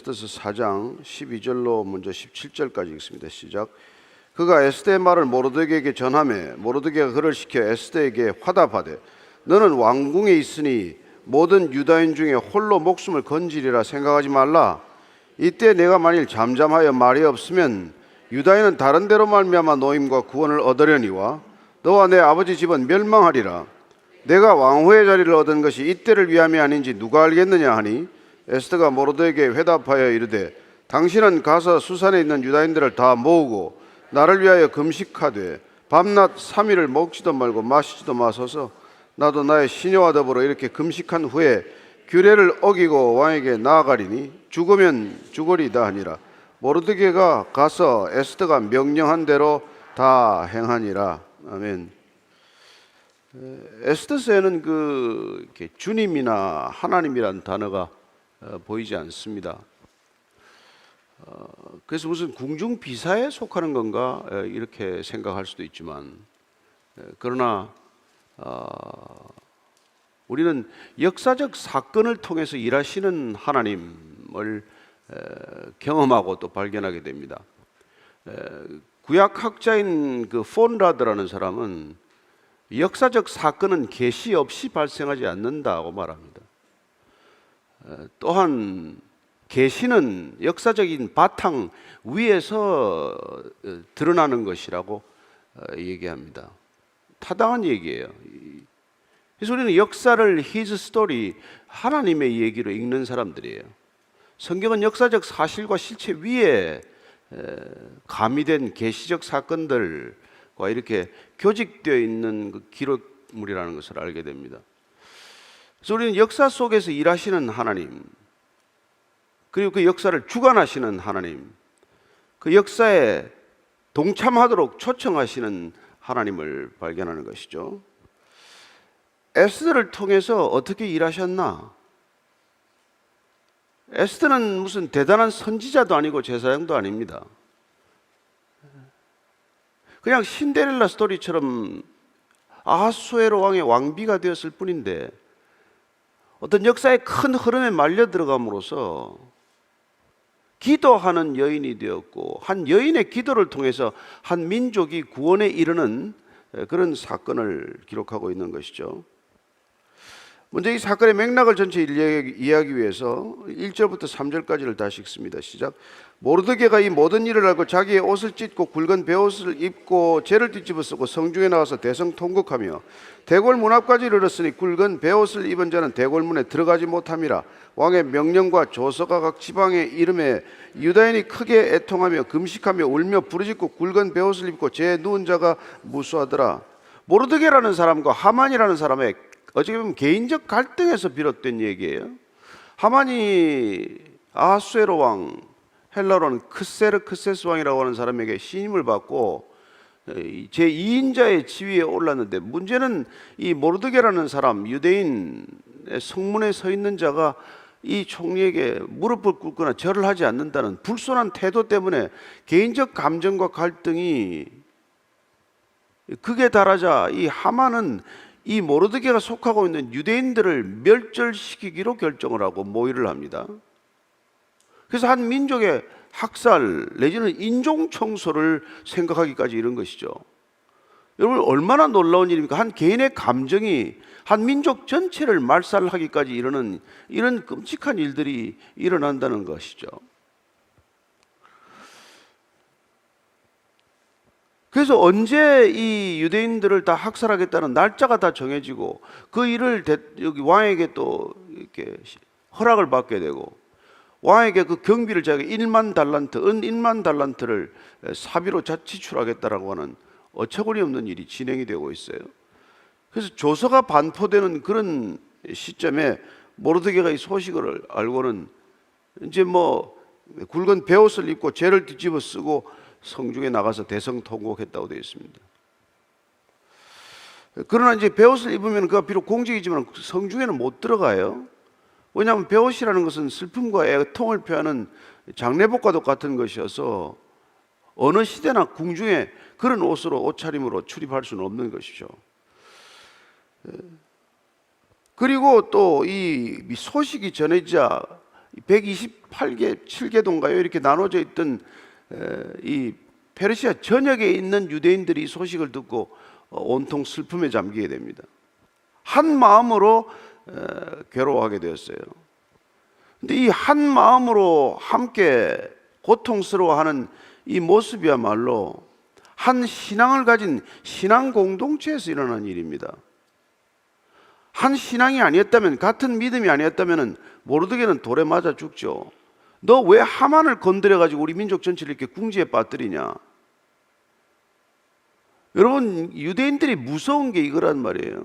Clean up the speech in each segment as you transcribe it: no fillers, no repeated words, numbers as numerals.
에스더서 4장 12절로 먼저 17절까지 읽습니다. 시작. 그가 에스더의 말을 모르드게에게 전하매 모르드게가 그를 시켜 에스더에게 화답하되 너는 왕궁에 있으니 모든 유다인 중에 홀로 목숨을 건지리라 생각하지 말라. 이때 내가 만일 잠잠하여 말이 없으면 유다인은 다른 데로 말미암아 노임과 구원을 얻으려니와 너와 내 아버지 집은 멸망하리라. 내가 왕후의 자리를 얻은 것이 이때를 위함이 아닌지 누가 알겠느냐 하니 에스더가 모르드게에게 회답하여 이르되 당신은 가서 수산에 있는 유다인들을 다 모으고 나를 위하여 금식하되 밤낮 3일을 먹지도 말고 마시지도 마소서. 나도 나의 시녀와 더불어 이렇게 금식한 후에 규례를 어기고 왕에게 나아가리니 죽으면 죽으리다 하니라. 모르드게가 가서 에스더가 명령한 대로 다 행하니라. 아멘. 에스더서에는 이렇게 주님이나 하나님이란 단어가 보이지 않습니다. 그래서 무슨 궁중 비사에 속하는 건가 이렇게 생각할 수도 있지만, 그러나 우리는 역사적 사건을 통해서 일하시는 하나님을 경험하고 또 발견하게 됩니다. 구약학자인 폰라드라는 사람은 역사적 사건은 계시 없이 발생하지 않는다고 말합니다. 또한 계시는 역사적인 바탕 위에서 드러나는 것이라고 얘기합니다. 타당한 얘기예요. 그래서 우리는 역사를 His story, 하나님의 얘기로 읽는 사람들이에요. 성경은 역사적 사실과 실체 위에 가미된 계시적 사건들과 이렇게 교직되어 있는 그 기록물이라는 것을 알게 됩니다. 그래서 우리는 역사 속에서 일하시는 하나님, 그리고 그 역사를 주관하시는 하나님, 그 역사에 동참하도록 초청하시는 하나님을 발견하는 것이죠. 에스더를 통해서 어떻게 일하셨나? 에스더는 무슨 대단한 선지자도 아니고 제사장도 아닙니다. 그냥 신데렐라 스토리처럼 아하수에로 왕의 왕비가 되었을 뿐인데 어떤 역사의 큰 흐름에 말려 들어감으로써 기도하는 여인이 되었고, 한 여인의 기도를 통해서 한 민족이 구원에 이르는 그런 사건을 기록하고 있는 것이죠. 먼저 이 사건의 맥락을 전체 이해하기 위해서 1절부터 3절까지를 다시 읽습니다. 시작. 모르드게가 이 모든 일을 알고 자기의 옷을 찢고 굵은 베옷을 입고 재를 뒤집어 쓰고 성중에 나와서 대성통곡하며 대궐 문 앞까지 이르렀으니 굵은 베옷을 입은 자는 대궐 문에 들어가지 못함이라. 왕의 명령과 조서가 각 지방에 이름에 유다인이 크게 애통하며 금식하며 울며 부르짖고 굵은 베옷을 입고 재에 누운 자가 무수하더라. 모르드게라는 사람과 하만이라는 사람의 어떻게 보면 개인적 갈등에서 비롯된 얘기예요. 하만이 아하수에로 왕, 헬라로는 크세르크세스 왕이라고 하는 사람에게 신임을 받고 제2인자의 지위에 올랐는데, 문제는 이 모르드게라는 사람, 유대인 성문에 서 있는 자가 이 총리에게 무릎을 꿇거나 절을 하지 않는다는 불손한 태도 때문에 개인적 감정과 갈등이 극에 달하자 이 하만은 이 모르드게가 속하고 있는 유대인들을 멸절시키기로 결정을 하고 모의를 합니다. 그래서 한 민족의 학살 내지는 인종 청소를 생각하기까지 이른 것이죠. 여러분, 얼마나 놀라운 일입니까? 한 개인의 감정이 한 민족 전체를 말살하기까지 이르는 이런 끔찍한 일들이 일어난다는 것이죠. 그래서 언제 이 유대인들을 다 학살하겠다는 날짜가 다 정해지고 그 일을 여기 왕에게 또 이렇게 허락을 받게 되고, 왕에게 그 경비를 자기가 1만 달란트, 은 1만 달란트를 사비로 지출하겠다라고 하는 어처구니 없는 일이 진행이 되고 있어요. 그래서 조서가 반포되는 그런 시점에 모르드게가 이 소식을 알고는 이제 굵은 베옷을 입고 재를 뒤집어 쓰고 성중에 나가서 대성통곡했다고 되어 있습니다. 그러나 이제 베옷을 입으면 그가 비록 공직이지만 성중에는 못 들어가요. 왜냐하면 베옷이라는 것은 슬픔과 애통을 표하는 장례복과도 같은 것이어서 어느 시대나 궁중에 그런 옷으로, 옷차림으로 출입할 수는 없는 것이죠. 그리고 또 이 소식이 전해지자 128개, 7개도인가요? 이렇게 나눠져 있던 이 페르시아 전역에 있는 유대인들이 이 소식을 듣고 온통 슬픔에 잠기게 됩니다. 한 마음으로 괴로워하게 되었어요. 근데 이 한 마음으로 함께 고통스러워하는 이 모습이야말로 한 신앙을 가진 신앙 공동체에서 일어난 일입니다. 한 신앙이 아니었다면, 같은 믿음이 아니었다면 모르드게는 돌에 맞아 죽죠. 너 왜 하만을 건드려가지고 우리 민족 전체를 이렇게 궁지에 빠뜨리냐? 여러분, 유대인들이 무서운 게 이거란 말이에요.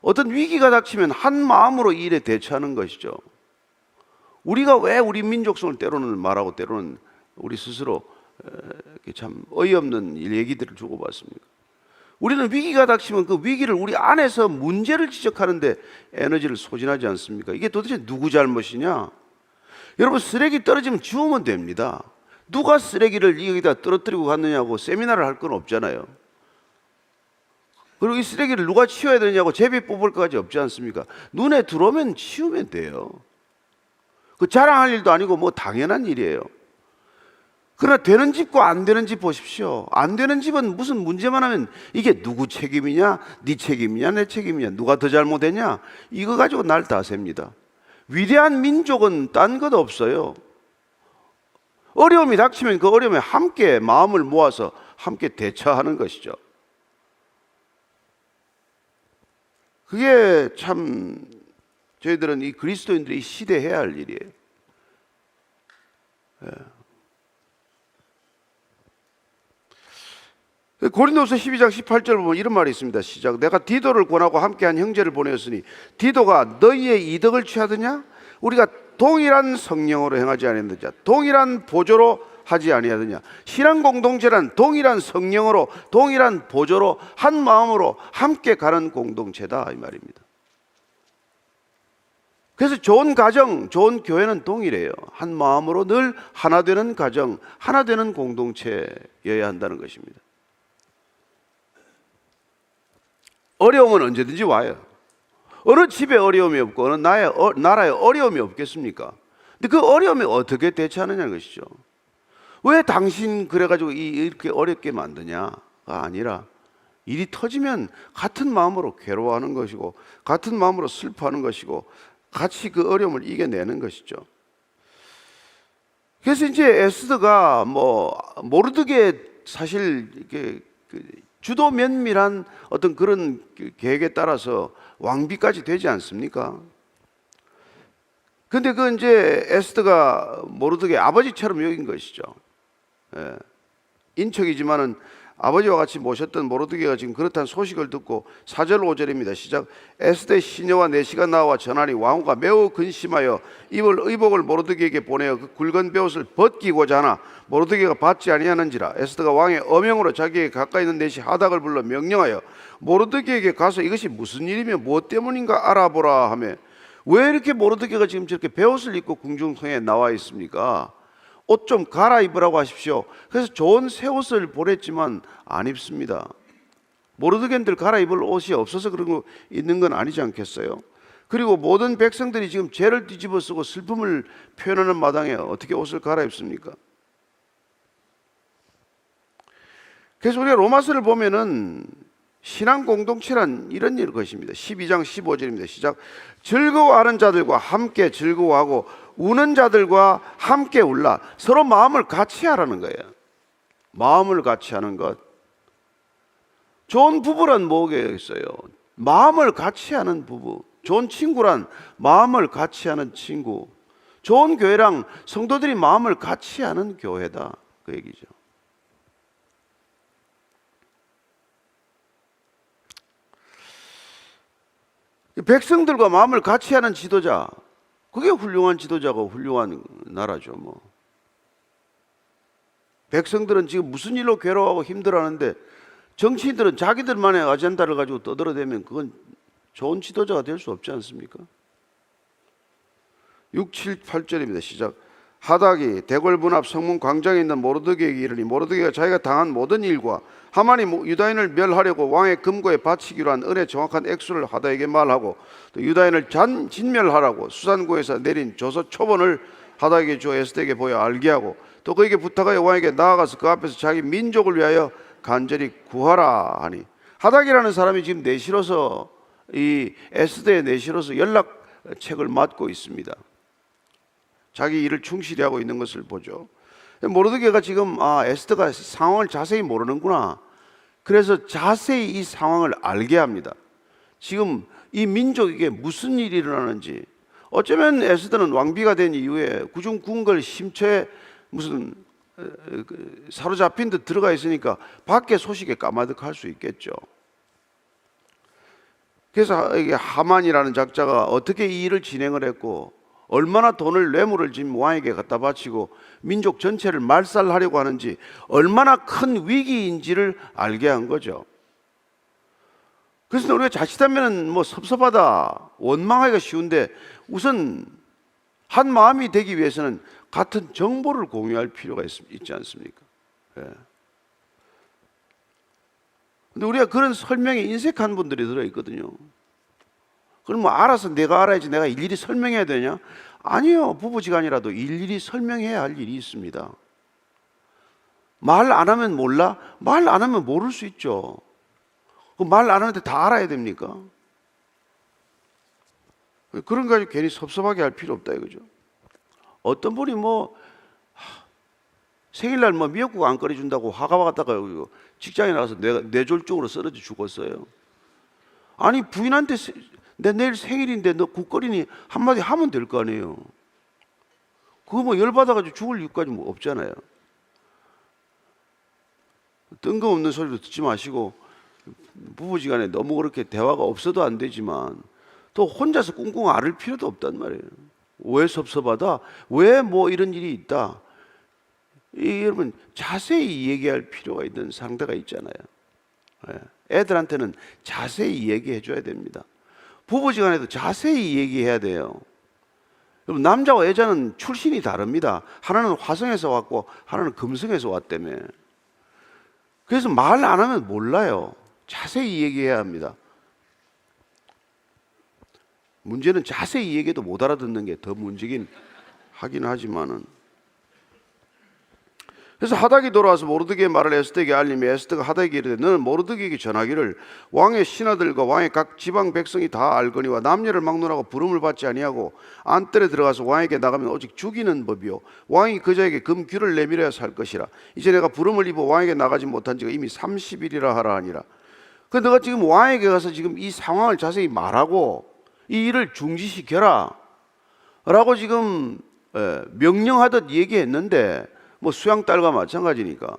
어떤 위기가 닥치면 한 마음으로 이 일에 대처하는 것이죠. 우리가 왜 우리 민족성을 때로는 말하고 때로는 우리 스스로 참 어이없는 얘기들을 주고받습니다. 우리는 위기가 닥치면 그 위기를 우리 안에서 문제를 지적하는데 에너지를 소진하지 않습니까? 이게 도대체 누구 잘못이냐? 여러분, 쓰레기 떨어지면 지우면 됩니다. 누가 쓰레기를 여기다 떨어뜨리고 갔느냐고 세미나를 할 건 없잖아요. 그리고 이 쓰레기를 누가 치워야 되느냐고 제비 뽑을 것까지 없지 않습니까? 눈에 들어오면 치우면 돼요. 그 자랑할 일도 아니고 뭐 당연한 일이에요. 그러나 되는 집과 안 되는 집 보십시오. 안 되는 집은 무슨 문제만 하면 이게 누구 책임이냐, 네 책임이냐, 내 책임이냐, 누가 더 잘못했냐, 이거 가지고 날 다 셉니다. 위대한 민족은 딴 것 없어요. 어려움이 닥치면 그 어려움에 함께 마음을 모아서 함께 대처하는 것이죠. 그게 참 저희들은 이 그리스도인들이 시대해야 할 일이에요. 고린도서 12장 18절 보면 이런 말이 있습니다. 시작. 내가 디도를 권하고 함께한 형제를 보내었으니 디도가 너희의 이덕을 취하더냐? 우리가 동일한 성령으로 행하지 아니하느냐? 동일한 보조로 하지 아니하느냐? 신앙 공동체란 동일한 성령으로, 동일한 보조로, 한 마음으로 함께 가는 공동체다, 이 말입니다. 그래서 좋은 가정, 좋은 교회는 동일해요. 한 마음으로 늘 하나 되는 가정, 하나 되는 공동체여야 한다는 것입니다. 어려움은 언제든지 와요. 어느 집에 어려움이 없고 어느 나라에 어려움이 없겠습니까? 근데 그 어려움에 어떻게 대처하느냐는 것이죠. 왜 당신 그래가지고 이렇게 어렵게 만드냐가 아니라 일이 터지면 같은 마음으로 괴로워하는 것이고 같은 마음으로 슬퍼하는 것이고 같이 그 어려움을 이겨내는 것이죠. 그래서 이제 에스더가 모르드게 사실 이렇게 주도 면밀한 어떤 그런 계획에 따라서 왕비까지 되지 않습니까? 근데 그 이제 에스더가 모르드게 아버지처럼 여긴 것이죠. 인척이지만은 아버지와 같이 모셨던 모르드게가 지금 그렇다는 소식을 듣고 4절 5절입니다. 시작. 에스더의 시녀와 내시가 나와 전하니 왕후가 매우 근심하여 입을 의복을 모르드게에게 보내어 그 굵은 베옷을 벗기고자 하나 모르드게가 받지 아니하는지라. 에스더가 왕의 어명으로 자기에게 가까이 있는 내시 하닥을 불러 명령하여 모르드게에게 가서 이것이 무슨 일이며 무엇 때문인가 알아보라 하며. 왜 이렇게 모르드게가 지금 저렇게 베옷을 입고 궁중성에 나와 있습니까? 옷 좀 갈아입으라고 하십시오. 그래서 좋은 새 옷을 보냈지만 안 입습니다. 모르드게들 갈아입을 옷이 없어서 그런 거 있는 건 아니지 않겠어요? 그리고 모든 백성들이 지금 죄를 뒤집어 쓰고 슬픔을 표현하는 마당에 어떻게 옷을 갈아입습니까? 그래서 우리가 로마서를 보면은 신앙 공동체란 이런 일 것입니다. 12장 15절입니다. 시작. 즐거워하는 자들과 함께 즐거워하고 우는 자들과 함께 울라. 서로 마음을 같이 하라는 거예요. 마음을 같이 하는 것. 좋은 부부란 뭐겠어요? 마음을 같이 하는 부부. 좋은 친구란 마음을 같이 하는 친구. 좋은 교회랑 성도들이 마음을 같이 하는 교회다, 그 얘기죠. 백성들과 마음을 같이 하는 지도자, 그게 훌륭한 지도자고 훌륭한 나라죠. 백성들은 지금 무슨 일로 괴로워하고 힘들어하는데 정치인들은 자기들만의 아젠다를 가지고 떠들어대면 그건 좋은 지도자가 될 수 없지 않습니까? 6, 7, 8절입니다. 시작. 하닥이 대궐 문 앞 성문 광장에 있는 모르드게에게 이르니 모르드게가 자기가 당한 모든 일과 하만이 유다인을 멸하려고 왕의 금고에 바치기로 한 은의 정확한 액수를 하닥에게 말하고 또 유다인을 진멸하라고 수산고에서 내린 조서 초본을 하닥에게 주어 에스더에게 보여 알게 하고 또 그에게 부탁하여 왕에게 나아가서 그 앞에서 자기 민족을 위하여 간절히 구하라 하니, 하닥이라는 사람이 지금 내실로서 이 에스더의 내실로서 연락책을 맡고 있습니다. 자기 일을 충실히 하고 있는 것을 보죠. 모르드게가 지금 에스더가 상황을 자세히 모르는구나, 그래서 자세히 이 상황을 알게 합니다. 지금 이 민족에게 무슨 일이 일어나는지. 어쩌면 에스더는 왕비가 된 이후에 구중궁궐 심처에 무슨 사로잡힌 듯 들어가 있으니까 밖에 소식에 까마득할 수 있겠죠. 그래서 이게 하만이라는 작자가 어떻게 이 일을 진행을 했고 얼마나 돈을 뇌물을 지금 왕에게 갖다 바치고 민족 전체를 말살하려고 하는지, 얼마나 큰 위기인지를 알게 한 거죠. 그래서 우리가 자칫하면 뭐 섭섭하다, 원망하기가 쉬운데 우선 한 마음이 되기 위해서는 같은 정보를 공유할 필요가 있지 않습니까? 예. 근데 우리가 그런 설명에 인색한 분들이 들어있거든요. 그럼 뭐 알아서 내가 알아야지 내가 일일이 설명해야 되냐? 아니요. 부부지간이라도 일일이 설명해야 할 일이 있습니다. 말 안 하면 몰라? 말 안 하면 모를 수 있죠. 말 안 하는데 다 알아야 됩니까? 그런 거 가지고 괜히 섭섭하게 할 필요 없다 이거죠. 어떤 분이 뭐 생일날 뭐 미역국 안 끓여준다고 화가 왔다가 직장에 나가서 뇌졸중으로 쓰러져 죽었어요. 아니 부인한테 내 내일 생일인데 너 국 끓이니 한마디 하면 될 거 아니에요. 그거 뭐 열받아가지고 죽을 이유까지 뭐 없잖아요. 뜬금없는 소리도 듣지 마시고, 부부지간에 너무 그렇게 대화가 없어도 안 되지만 또 혼자서 꿍꿍 앓을 필요도 없단 말이에요. 왜 섭섭하다? 왜 뭐 이런 일이 있다? 여러분 자세히 얘기할 필요가 있는 상대가 있잖아요. 애들한테는 자세히 얘기해 줘야 됩니다. 부부지간에도 자세히 얘기해야 돼요. 여러분 남자와 여자는 출신이 다릅니다. 하나는 화성에서 왔고 하나는 금성에서 왔다며. 그래서 말 안 하면 몰라요. 자세히 얘기해야 합니다. 문제는 자세히 얘기해도 못 알아듣는 게 더 문제긴 하긴 하지만은. 그래서 하닥이 돌아와서 모르드게의 말을 에스더에게 알림해 에스더가 하닥에게 이르되 너는 모르드게에게 전하기를 왕의 신하들과 왕의 각 지방 백성이 다 알거니와 남녀를 막론하고 부름을 받지 아니하고 안뜰에 들어가서 왕에게 나가면 오직 죽이는 법이요 왕이 그자에게 금귀를 내밀어야 살 것이라. 이제 내가 부름을 입어 왕에게 나가지 못한 지가 이미 30일이라 하라 하니라. 그 너가 지금 왕에게 가서 지금 이 상황을 자세히 말하고 이 일을 중지시켜라 라고 지금 명령하듯 얘기했는데 뭐 수양딸과 마찬가지니까.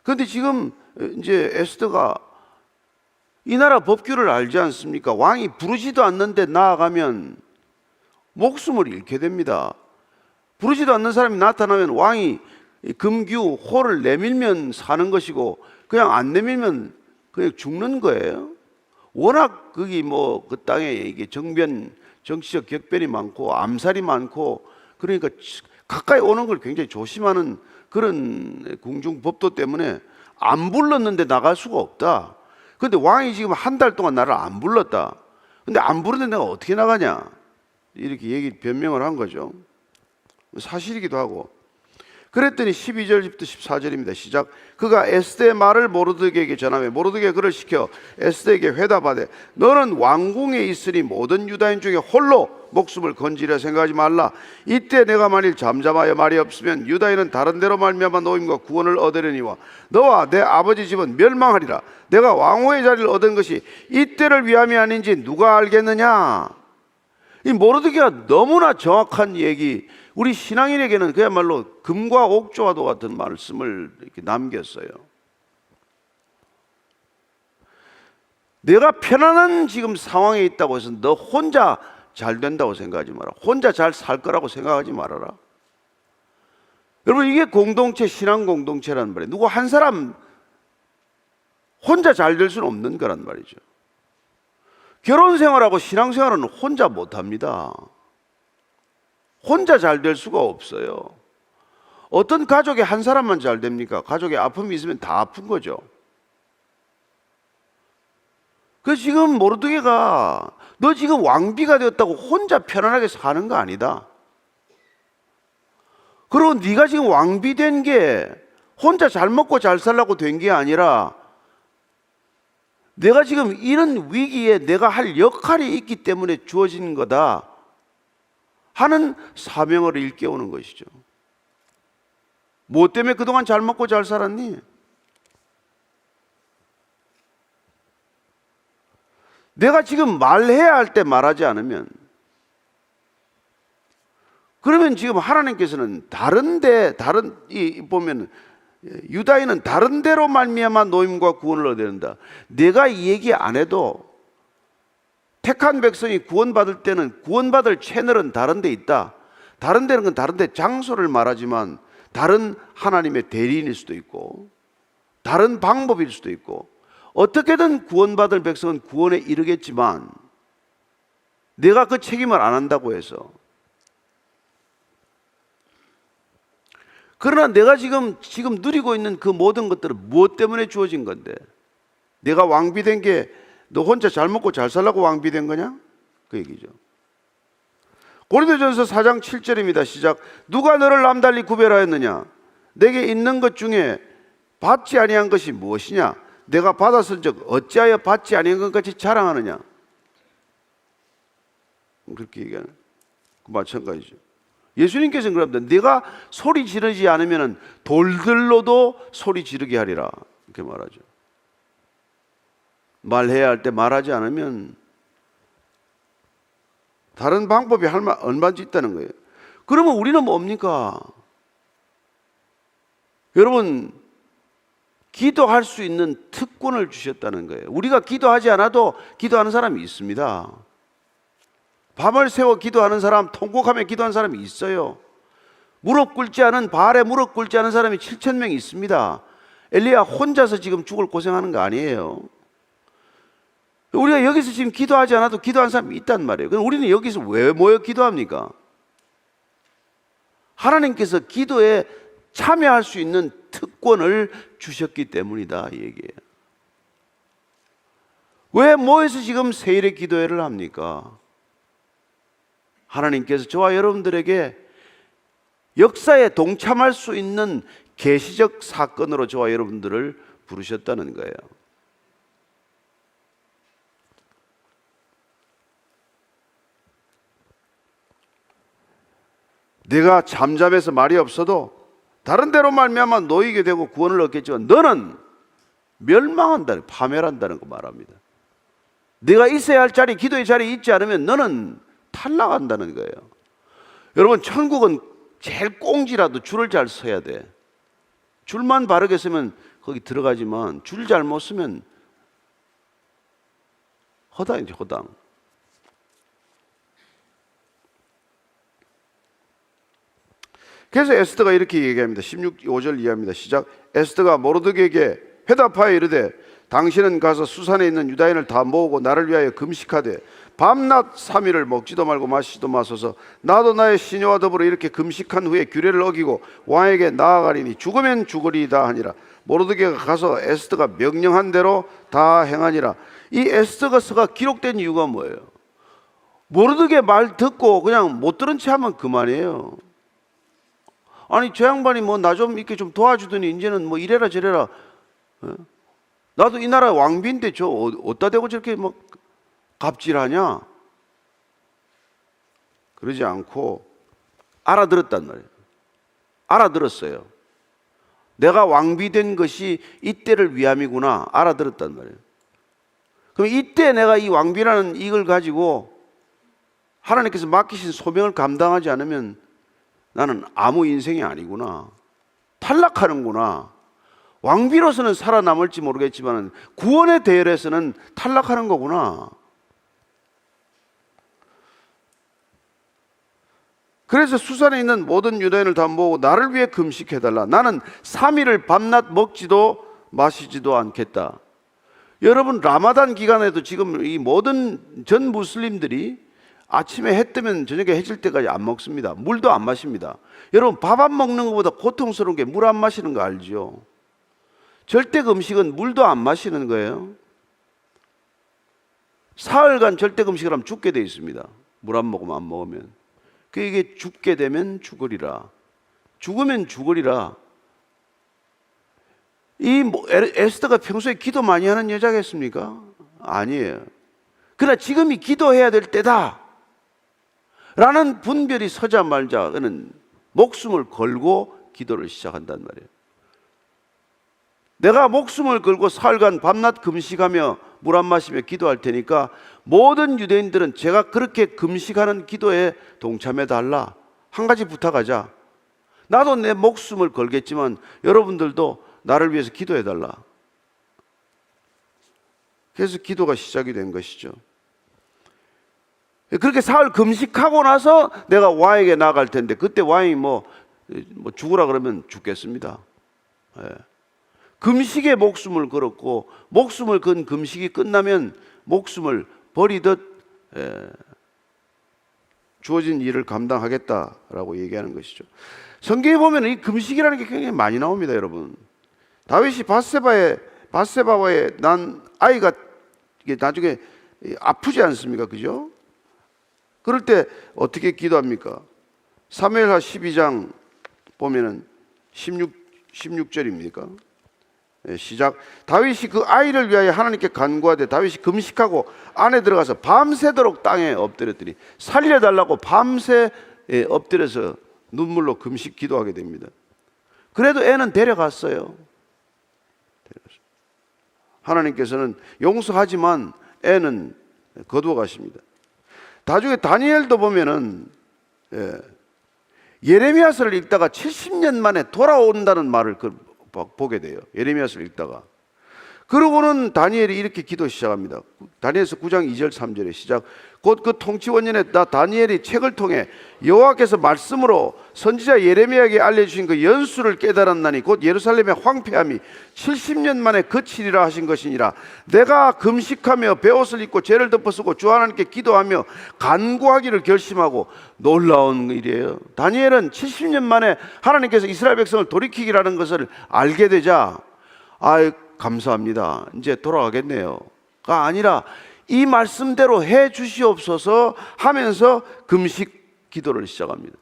그런데 지금 이제 에스더가 이 나라 법규를 알지 않습니까? 왕이 부르지도 않는데 나아가면 목숨을 잃게 됩니다. 부르지도 않는 사람이 나타나면 왕이 금규 호를 내밀면 사는 것이고 그냥 안 내밀면 그냥 죽는 거예요. 워낙 거기 뭐 그 땅에 이게 정치적 격변이 많고 암살이 많고 그러니까 가까이 오는 걸 굉장히 조심하는 그런 궁중법도 때문에 안 불렀는데 나갈 수가 없다. 그런데 왕이 지금 한 달 동안 나를 안 불렀다. 근데 안 부르는데 내가 어떻게 나가냐? 이렇게 변명을 한 거죠. 사실이기도 하고. 그랬더니 12절부터 14절입니다. 시작. 그가 에스더의 말을 모르드게에게 전하며 모르드게가 그를 시켜 에스더에게 회답하되 너는 왕궁에 있으니 모든 유다인 중에 홀로 목숨을 건지려 생각하지 말라. 이때 내가 만일 잠잠하여 말이 없으면 유다인은 다른 데로 말미암아 노임과 구원을 얻으려니와 너와 내 아버지 집은 멸망하리라. 내가 왕후의 자리를 얻은 것이 이때를 위함이 아닌지 누가 알겠느냐. 이 모르드게가 너무나 정확한 얘기, 우리 신앙인에게는 그야말로 금과 옥조와도 같은 말씀을 이렇게 남겼어요. 내가 편안한 지금 상황에 있다고 해서 너 혼자 잘 된다고 생각하지 마라. 혼자 잘 살 거라고 생각하지 말아라. 여러분 이게 공동체, 신앙 공동체란 말이에요. 누구 한 사람 혼자 잘 될 수는 없는 거란 말이죠. 결혼 생활하고 신앙 생활은 혼자 못 합니다. 혼자 잘 될 수가 없어요. 어떤 가족의 한 사람만 잘 됩니까? 가족에 아픔이 있으면 다 아픈 거죠. 그래서 지금 모르드게가 너 지금 왕비가 되었다고 혼자 편안하게 사는 거 아니다. 그리고 네가 지금 왕비 된 게 혼자 잘 먹고 잘 살라고 된 게 아니라 내가 지금 이런 위기에 내가 할 역할이 있기 때문에 주어진 거다 하는 사명을 일깨우는 것이죠. 뭐 때문에 그동안 잘 먹고 잘 살았니? 내가 지금 말해야 할 때 말하지 않으면, 그러면 지금 하나님께서는 보면 유다인은 다른 데로 말미암아 노임과 구원을 얻어야 된다. 내가 이 얘기 안 해도 택한 백성이 구원받을 때는 구원받을 채널은 다른 데 있다. 다른 데는 다른 데 장소를 말하지만 다른 하나님의 대리인일 수도 있고 다른 방법일 수도 있고 어떻게든 구원받을 백성은 구원에 이르겠지만 내가 그 책임을 안 한다고 해서, 그러나 내가 지금 누리고 있는 그 모든 것들은 무엇 때문에 주어진 건데, 내가 왕비 된 게 너 혼자 잘 먹고 잘 살라고 왕비 된 거냐? 그 얘기죠. 고린도전서 4장 7절입니다. 시작. 누가 너를 남달리 구별하였느냐? 내게 있는 것 중에 받지 아니한 것이 무엇이냐? 내가 받았은즉 어찌하여 받지 아니한 것 같이 자랑하느냐? 그렇게 얘기하는 마찬가지죠. 예수님께서는 그럽니다. 네가 소리 지르지 않으면 돌들로도 소리 지르게 하리라, 이렇게 말하죠. 말해야 할 때 말하지 않으면 다른 방법이 얼마든지 있다는 거예요. 그러면 우리는 뭡니까? 여러분, 기도할 수 있는 특권을 주셨다는 거예요. 우리가 기도하지 않아도 기도하는 사람이 있습니다. 밤을 새워 기도하는 사람, 통곡하며 기도하는 사람이 있어요. 무릎 꿇지 않은, 바알에 무릎 꿇지 않은 사람이 7,000명이 있습니다. 엘리야 혼자서 지금 죽을 고생하는 거 아니에요. 우리가 여기서 지금 기도하지 않아도 기도하는 사람이 있단 말이에요. 그럼 우리는 여기서 왜 모여 기도합니까? 하나님께서 기도에 참여할 수 있는 특권을 주셨기 때문이다, 이 얘기예요. 왜 모여서 지금 세일의 기도회를 합니까? 하나님께서 저와 여러분들에게 역사에 동참할 수 있는 계시적 사건으로 저와 여러분들을 부르셨다는 거예요. 내가 잠잠해서 말이 없어도 다른 데로 말미암아 놓이게 되고 구원을 얻겠지만 너는 멸망한다, 파멸한다는 거 말합니다. 내가 있어야 할 자리, 기도의 자리에 있지 않으면 너는 탈락한다는 거예요. 여러분, 천국은 제일 꽁지라도 줄을 잘 서야 돼. 줄만 바르게 서면 거기 들어가지만 줄 잘못 서면 허당이지, 허당. 그래서 에스더가 이렇게 얘기합니다. 16절 이하입니다. 시작. 에스더가 모르드게에게 회답하여 이르되 당신은 가서 수산에 있는 유다인을 다 모으고 나를 위하여 금식하되 밤낮 3일을 먹지도 말고 마시지도 마소서. 나도 나의 시녀와 더불어 이렇게 금식한 후에 규례를 어기고 왕에게 나아가리니 죽으면 죽으리이다 하니라. 모르드게가 가서 에스더가 명령한 대로 다 행하니라. 이 에스더가서가 기록된 이유가 뭐예요? 모르드게 말 듣고 그냥 못 들은 채 하면 그만이에요. 아니 저 양반이 뭐 나 좀 이렇게 좀 도와주더니 이제는 뭐 이래라 저래라. 나도 이 나라 왕비인데 저 어디다 대고 저렇게 뭐 갑질하냐? 그러지 않고 알아들었단 말이에요. 알아들었어요. 내가 왕비 된 것이 이때를 위함이구나 알아들었단 말이에요. 그럼 이때 내가 이 왕비라는 이걸 가지고 하나님께서 맡기신 소명을 감당하지 않으면 나는 아무 인생이 아니구나, 탈락하는구나. 왕비로서는 살아남을지 모르겠지만 구원의 대열에서는 탈락하는 거구나. 그래서 수산에 있는 모든 유다인을 다 모으고 나를 위해 금식해달라. 나는 3일을 밤낮 먹지도 마시지도 않겠다. 여러분, 라마단 기간에도 지금 이 모든 전 무슬림들이 아침에 해 뜨면 저녁에 해질 때까지 안 먹습니다. 물도 안 마십니다. 여러분, 밥 안 먹는 것보다 고통스러운 게 물 안 마시는 거 알죠? 절대 음식은 물도 안 마시는 거예요. 사흘간 절대 음식을 하면 죽게 돼 있습니다. 물 안 먹으면 안 먹으면. 이게 죽게 되면 죽으리라. 죽으면 죽으리라. 에스더가 평소에 기도 많이 하는 여자겠습니까? 아니에요. 그러나 지금이 기도해야 될 때다 라는 분별이 서자마자 그는 목숨을 걸고 기도를 시작한단 말이에요. 내가 목숨을 걸고 사흘간 밤낮 금식하며 물 안 마시며 기도할 테니까 모든 유대인들은 제가 그렇게 금식하는 기도에 동참해 달라. 한 가지 부탁하자. 나도 내 목숨을 걸겠지만 여러분들도 나를 위해서 기도해 달라. 그래서 기도가 시작이 된 것이죠. 그렇게 사흘 금식하고 나서 내가 왕에게 나갈 텐데 그때 왕이 뭐 죽으라 그러면 죽겠습니다. 예. 금식에 목숨을 걸었고 목숨을 건 금식이 끝나면 목숨을 버리듯 주어진 일을 감당하겠다라고 얘기하는 것이죠. 성경에 보면 이 금식이라는 게 굉장히 많이 나옵니다, 여러분. 다윗이 바세바와의 난 아이가 이게 나중에 아프지 않습니까? 그죠? 그럴 때 어떻게 기도합니까? 사무엘하 12장 보면은 16절입니까? 시작. 다윗이 그 아이를 위하여 하나님께 간구하되 다윗이 금식하고 안에 들어가서 밤새도록 땅에 엎드렸더니 살려달라고 밤새 엎드려서 눈물로 금식 기도하게 됩니다. 그래도 애는 데려갔어요. 하나님께서는 용서하지만 애는 거두어 가십니다. 나중에 다니엘도 보면은 예레미야서를 읽다가 70년 만에 돌아온다는 말을 보게 돼요. 예레미야서를 읽다가. 그러고는 다니엘이 이렇게 기도 시작합니다. 다니엘서 9장 2절 3절에 시작. 곧 그 통치원년에 나 다니엘이 책을 통해 여호와께서 말씀으로 선지자 예레미야에게 알려주신 그 연수를 깨달았나니 곧 예루살렘의 황폐함이 70년 만에 그치리라 하신 것이니라. 내가 금식하며 베옷을 입고 죄를 덮어쓰고 주 하나님께 기도하며 간구하기를 결심하고. 놀라운 일이에요. 다니엘은 70년 만에 하나님께서 이스라엘 백성을 돌이키기라는 것을 알게 되자 감사합니다. 이제 돌아가겠네요가 아니라 이 말씀대로 해 주시옵소서 하면서 금식 기도를 시작합니다.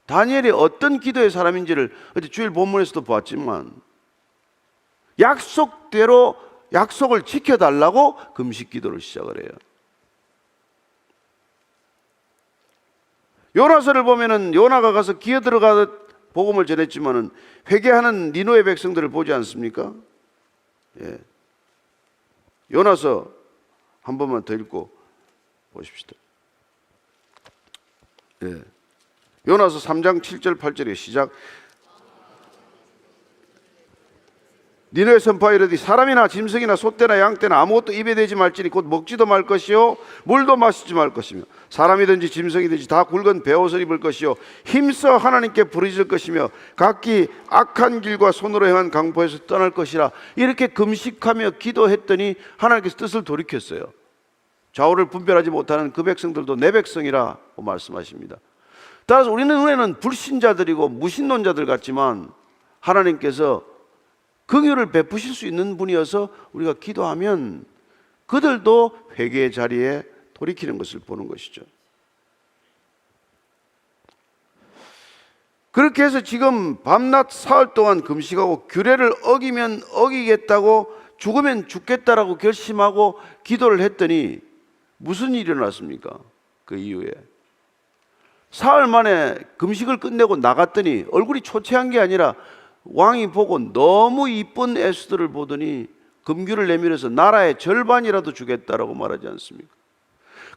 다니엘이 어떤 기도의 사람인지를 어제 주일 본문에서도 보았지만 약속대로 약속을 지켜달라고 금식 기도를 시작을 해요. 요나서를 보면은 요나가 가서 기어들어가듯 복음을 전했지만은 회개하는 니느웨 백성들을 보지 않습니까? 예. 요나서 한 번만 더 읽고 보십시다. 예. 요나서 3장 7절 8절에 시작. 니느웨 선포하여 이르되 사람이나 짐승이나 소떼나 양떼나 아무것도 입에 대지 말지니 곧 먹지도 말 것이요 물도 마시지 말 것이며 사람이든지 짐승이든지 다 굵은 베옷을 입을 것이요 힘써 하나님께 부르짖을 것이며 각기 악한 길과 손으로 행한 강포에서 떠날 것이라. 이렇게 금식하며 기도했더니 하나님께서 뜻을 돌이켰어요. 좌우를 분별하지 못하는 그 백성들도 내 백성이라고 말씀하십니다. 따라서 우리는 눈에는 불신자들이고 무신론자들 같지만 하나님께서 긍휼을 베푸실 수 있는 분이어서 우리가 기도하면 그들도 회개의 자리에 돌이키는 것을 보는 것이죠. 그렇게 해서 지금 밤낮 사흘 동안 금식하고 규례를 어기면 어기겠다고 죽으면 죽겠다라고 결심하고 기도를 했더니 무슨 일이 일어났습니까? 그 이후에 사흘 만에 금식을 끝내고 나갔더니 얼굴이 초췌한 게 아니라 왕이 보고 너무 이쁜 에스더를 보더니 금규를 내밀어서 나라의 절반이라도 주겠다라고 말하지 않습니까?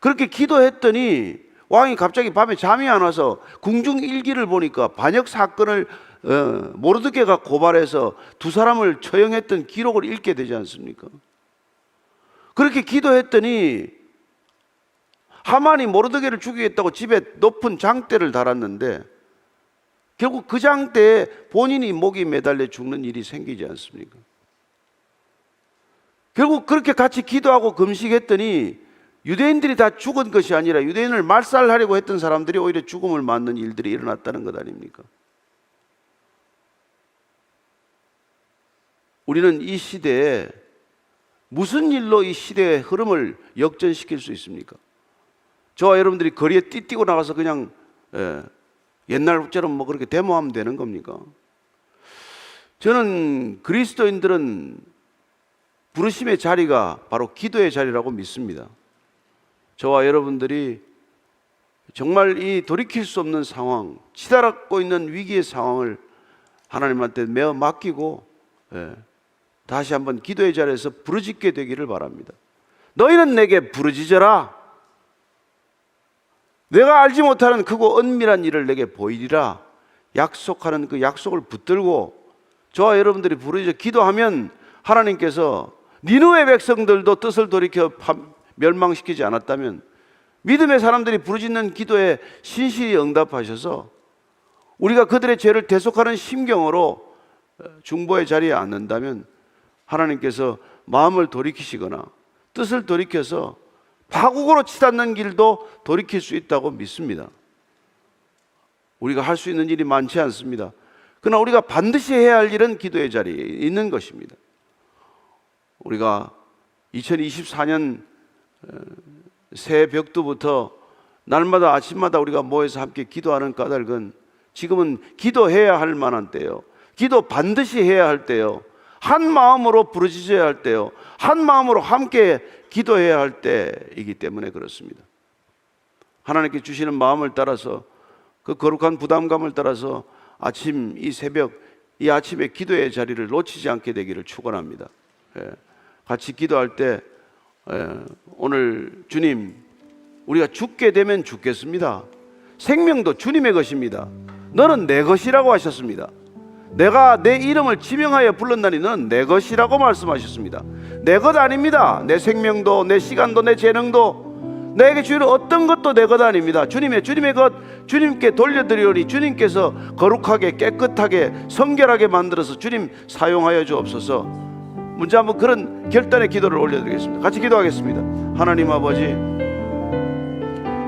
그렇게 기도했더니 왕이 갑자기 밤에 잠이 안 와서 궁중 일기를 보니까 반역 사건을 모르드게가 고발해서 두 사람을 처형했던 기록을 읽게 되지 않습니까? 그렇게 기도했더니 하만이 모르드게를 죽이겠다고 집에 높은 장대를 달았는데 결국 그 장대에 본인이 목이 매달려 죽는 일이 생기지 않습니까? 결국 그렇게 같이 기도하고 금식했더니 유대인들이 다 죽은 것이 아니라 유대인을 말살하려고 했던 사람들이 오히려 죽음을 맞는 일들이 일어났다는 것 아닙니까? 우리는 이 시대에 무슨 일로 이 시대의 흐름을 역전시킬 수 있습니까? 저와 여러분들이 거리에 띠뛰고 나가서 그냥 옛날처럼 뭐 그렇게 데모하면 되는 겁니까? 저는 그리스도인들은 부르심의 자리가 바로 기도의 자리라고 믿습니다. 저와 여러분들이 정말 이 돌이킬 수 없는 상황, 치달았고 있는 위기의 상황을 하나님한테 매어 맡기고 다시 한번 기도의 자리에서 부르짖게 되기를 바랍니다. 너희는 내게 부르짖어라. 내가 알지 못하는 크고 은밀한 일을 내게 보이리라. 약속하는 그 약속을 붙들고 저와 여러분들이 부르짖어 기도하면 하나님께서 니느웨 백성들도 뜻을 돌이켜 멸망시키지 않았다면 믿음의 사람들이 부르짖는 기도에 신실히 응답하셔서 우리가 그들의 죄를 대속하는 심경으로 중보의 자리에 앉는다면 하나님께서 마음을 돌이키시거나 뜻을 돌이켜서 파국으로 치닫는 길도 돌이킬 수 있다고 믿습니다. 우리가 할 수 있는 일이 많지 않습니다. 그러나 우리가 반드시 해야 할 일은 기도의 자리에 있는 것입니다. 우리가 2024년 새해 벽두부터 날마다 아침마다 우리가 모여서 함께 기도하는 까닭은 지금은 기도해야 할 만한 때요, 기도 반드시 해야 할 때요, 한 마음으로 부르짖어야 할 때요, 한 마음으로 함께 기도해야 할 때이기 때문에 그렇습니다. 하나님께 주시는 마음을 따라서 그 거룩한 부담감을 따라서 아침 이 새벽 이 아침에 기도의 자리를 놓치지 않게 되기를 축원합니다. 같이 기도할 때 오늘 주님, 우리가 죽게 되면 죽겠습니다. 생명도 주님의 것입니다. 너는 내 것이라고 하셨습니다. 내가 내 이름을 지명하여 불렀나니 너는 내 것이라고 말씀하셨습니다. 내 것 아닙니다. 내 생명도 내 시간도 내 재능도 나에게 주는 어떤 것도 내 것 아닙니다. 주님의 것 주님께 돌려드리오니 주님께서 거룩하게 깨끗하게 성결하게 만들어서 주님 사용하여 주옵소서. 먼저 한번 그런 결단의 기도를 올려드리겠습니다. 같이 기도하겠습니다. 하나님 아버지,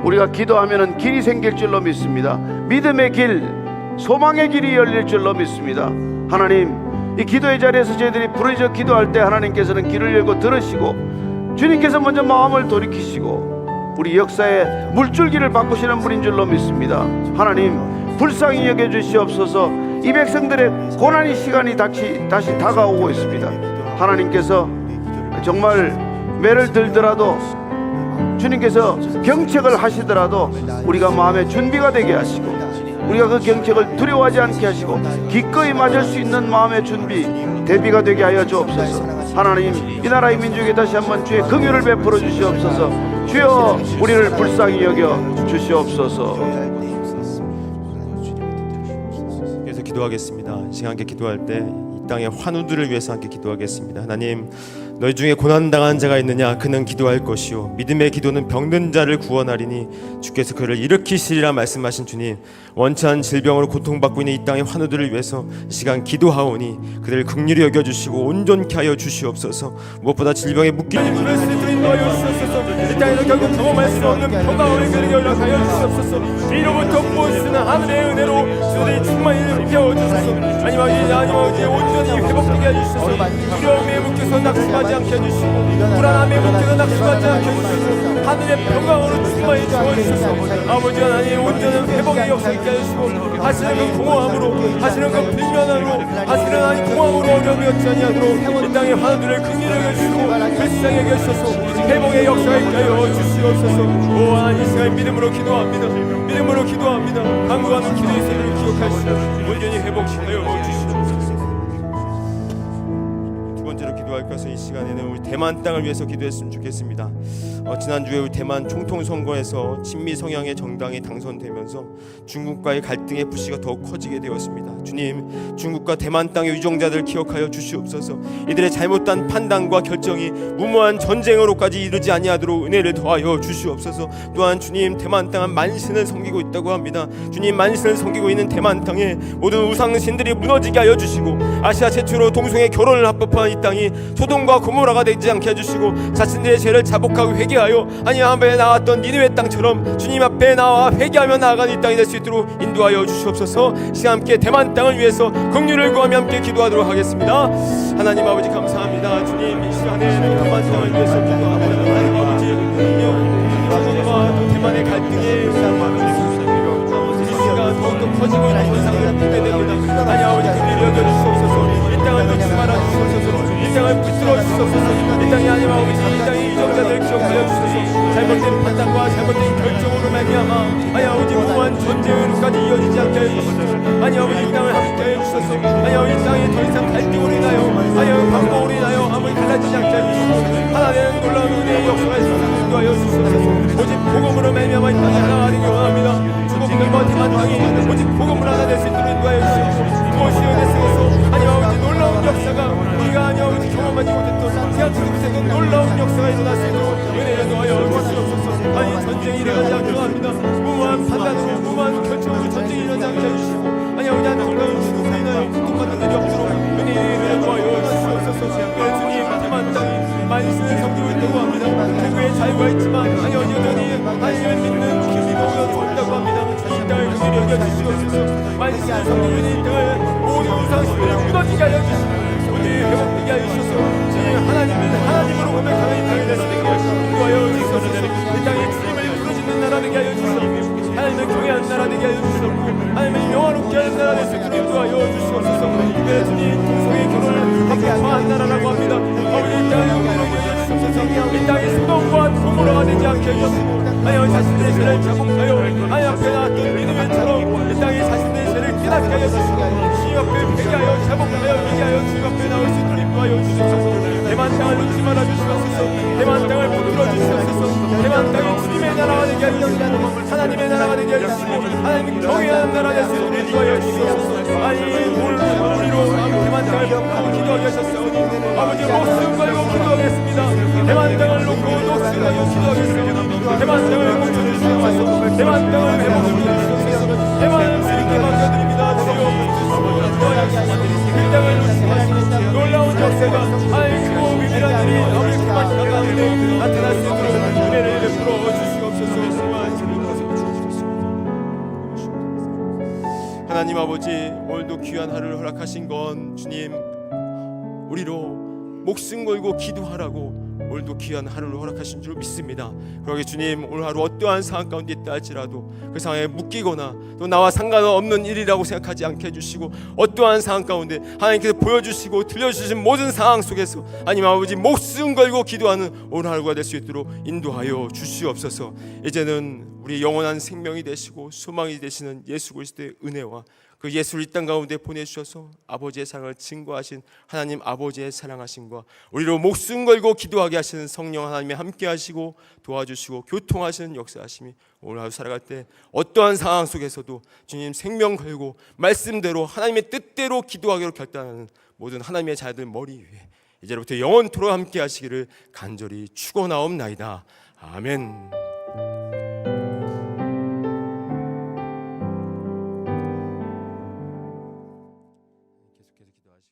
우리가 기도하면 길이 생길 줄로 믿습니다. 믿음의 길, 소망의 길이 열릴 줄로 믿습니다. 하나님, 이 기도의 자리에서 저희들이 부르짖어 기도할 때 하나님께서는 길을 열고 들으시고 주님께서 먼저 마음을 돌이키시고 우리 역사의 물줄기를 바꾸시는 분인 줄로 믿습니다. 하나님, 불쌍히 여겨주시옵소서. 이 백성들의 고난의 시간이 다시 다가오고 있습니다. 하나님께서 정말 매를 들더라도 주님께서 경책을 하시더라도 우리가 마음의 준비가 되게 하시고 우리가 그 경책을 두려워하지 않게 하시고 기꺼이 맞을 수 있는 마음의 준비, 대비가 되게 하여 주옵소서. 하나님, 이 나라의 민족에 다시 한번 주의 긍휼을 베풀어 주시옵소서. 주여, 우리를 불쌍히 여겨 주시옵소서. 그래서 기도하겠습니다. 시간 함께 기도할 때 이 땅의 환우들을 위해서 함께 기도하겠습니다. 하나님, 너희 중에 고난당한 자가 있느냐? 그는 기도할 것이요 믿음의 기도는 병든 자를 구원하리니 주께서 그를 일으키시리라 말씀하신 주님, 원치한 질병으로 고통받고 있는 이 땅의 환우들을 위해서 이 시간 기도하오니 그들을 긍휼히 여겨주시고 온전케 하여 주시옵소서. 무엇보다 질병에 묶이는 눈을 스트린하여 주시옵소서. 이 땅에서 결국 경험할 수 없는 평강을 그에게 연락하여 주시옵소서. 이로부터 무엇이든 하늘의 은혜로 주들이 충만히 깨워주소서. 아니면 온전히 회복되게 해주소서. 두려움에 묶여서 낙심하지 않게 해주시고 불안함에 묶여서 낙심하지 않게 해주시고 하늘의 평강으로 충만히 채워주소서. 아버지 하나님, 온전한 회복의 역사 있게 해주시고 하시는 그 공허함으로, 하시는 그 불면함으로, 하시는 하나님 공허함으로 어려움이 없지 아니하도록 이 땅의 환우들을 긍휼히 여겨주시고 불쌍히 여겨주소서. 회복의 역사가 있게 하여 주시옵소서. 오 하나님, 이 시간 믿음으로 기도합니다. 믿음으로 기도합니다. 간구하는 기도의 소리를 기억하시고 온전히 회복시켜 주시옵소서. 두 번째로 기도할 것은 이 시간에는 우리 대만 땅을 위해서 기도했으면 좋겠습니다. 지난주에 우리 대만 총통 선거에서 친미 성향의 정당이 당선되면서 중국과의 갈등의 불씨가 더욱 커지게 되었습니다. 주님, 중국과 대만 땅의 유정자들 기억하여 주시옵소서. 이들의 잘못된 판단과 결정이 무모한 전쟁으로까지 이르지 아니하도록 은혜를 더하여 주시옵소서. 또한 주님, 대만 땅은 만신을 섬기고 있다고 합니다. 주님, 만신을 섬기고 있는 대만 땅에 모든 우상신들이 무너지게 하여 주시고 아시아 최초로 동성애 결혼을 합법화한 이 땅이 소돔과 고모라가 되지 않게 해주시고 자신들의 죄를 자복하고 회개하고 회개하여 하나님 앞에 나왔던 니느웨 땅처럼 주님 앞에 나와 회개하며 나아가는 이 땅이 될 수 있도록 인도하여 주시옵소서. 시간 함께 대만 땅을 위해서 긍휼을 구하며 함께 기도하도록 하겠습니다. 하나님 아버지 감사합니다. 주님 이 시간에 대만 땅을 위해서 기도합니다. 하나님 아버지 중국과 대만의 갈등이 더욱더 커지고 있는 현상을 보게 됩니다. 하나님 아버지 긍휼히 여겨주시옵소서. 이 땅을 놓지 말아주시옵소서. 이 땅을 붙들어 주시옵소서. 이 땅이 하나님 아버지 이 땅의 이정자들을 기억하여 주소서. 잘못된 판단과 잘못된 결정으로 말미암아 하나님 아버지 무한 전쟁으로까지 이어지지 않게 하여 주시옵소서. 하나님 아버지 이 땅을 함께 하여 주소서. 하나님 아버지 이 땅에 더 이상 갈등으로 인하여 하나님 반복으로 인하여 아무리 갈라지지 않게 하여 주시옵소서. 하나님의 놀라운 은혜의 역사가 있어서 인도하여 주시옵소서. 오직 복음으로 말미암아 이 땅이 하나가기 원합니다. 중국과 대만 땅이 오직 복음을 하나 될 수 있도록 인도하여 주시옵소서. 무엇이 은혜 속에서 하나님 아버지 놀라운 역사가 우리가 하나님 아버지 경험하지 못했던 세상에서 놀라운 역사가 일어날 수 있도록 은혜를 더하여 주시옵소서. 아니 전쟁이 일어나지 않게 합니다. 무모한 판단으로 무모한 결정으로 전쟁이 일어나지 않게 해주시고 아니 아버지 한 놀라운 죽음으로 인하여 고통받는 일이 없도록 은혜를 더하여 주시옵소서. 예수님 대만 땅이 많이 쓰는 성도가 있다고 합니다. 태국에 자유가 있지만 아니 여전히 하나님을 믿는 기미가 좋다고 합니다. 이 땅을 긍휼히 여겨주시옵소서. 많이 쓰는 성도들이 이 땅을 모든 우상신들을 무너지게 하여 주시고 우리 회복되게 하여 주소서. 하나님으로 고백하는 이 땅이 될 수 있게 인도하여 주소서. 이 땅에 주님을 부르짖는 나라 되게 하여 주소서. 하나님을 경외하는 나라 되게 하여 주시옵소서. 하나님을 영화롭게 하는 나라 될 수 있도록 인도하여 주시옵소서. 특별히 주님 동성의 결혼을 합법화한 나라라고 합니다. 아버지 이 땅을 긍휼히 여겨주시옵소서. 이 땅이 소돔과 고모라가 되지 않게 해주시고 하나님 자신들의 죄를 자복하여 하나님 앞에 나왔던 믿음처럼 이 땅에 자신들의 죄를 깨닫게 하여 주시고 주님 앞에 회개하여 자복하여 회개하여 주님 앞에 나올 수 있도록 인도하여 주시옵소서. 대만 땅을 놓지 말아 주시옵소서. 대만 땅을 붙들어 주시옵소서. 대만 땅이 주님의 나라가 되게 하여 주시고 하나님의 나라가 되게 하여 주시고 하나님을 경외하는 나라가 될 수 있도록 인도하여 주시옵소서. 아니 우리로 대만 땅을 놓고 기도하게 하셨사오니 아버지 목숨 걸고 기도하겠습니다. 대만 땅을 놓고 목숨 걸고 기도하겠습니다. 대만 땅을 고쳐주시옵소서. 대만 땅을 회복시켜주시옵소서. 대만을 주님께 맡겨드립니다. 주여 그 땅을 놓치시고 놀라운 역사가 아이고 비밀한 일이 아버지 그만 가운데 나타날 수 있도록 은혜를 베풀어 주시옵소서. 하나님 아버지 오늘도 귀한 하루를 허락하신 건 주님 우리로 목숨 걸고 기도하라고 오늘도 귀한 하루를 허락하신 줄 믿습니다. 그러게 주님 오늘 하루 어떠한 상황 가운데 있다 할지라도 그 상황에 묶이거나 또 나와 상관없는 일이라고 생각하지 않게 해주시고 어떠한 상황 가운데 하나님께서 보여주시고 들려주신 모든 상황 속에서 하나님 아버지 목숨 걸고 기도하는 오늘 하루가 될 수 있도록 인도하여 주시옵소서. 이제는 우리 영원한 생명이 되시고 소망이 되시는 예수 그리스도의 은혜와 그 예수를 이 땅 가운데 보내주셔서 아버지의 사랑을 증거하신 하나님 아버지의 사랑하심과 우리로 목숨 걸고 기도하게 하시는 성령 하나님이 함께 하시고 도와주시고 교통하시는 역사하심이 오늘 하루 살아갈 때 어떠한 상황 속에서도 주님 생명 걸고 말씀대로 하나님의 뜻대로 기도하기로 결단하는 모든 하나님의 자녀들 머리 위에 이제부터 영원토록 함께 하시기를 간절히 축원하옵나이다. 아멘. 계속해서 기도하시고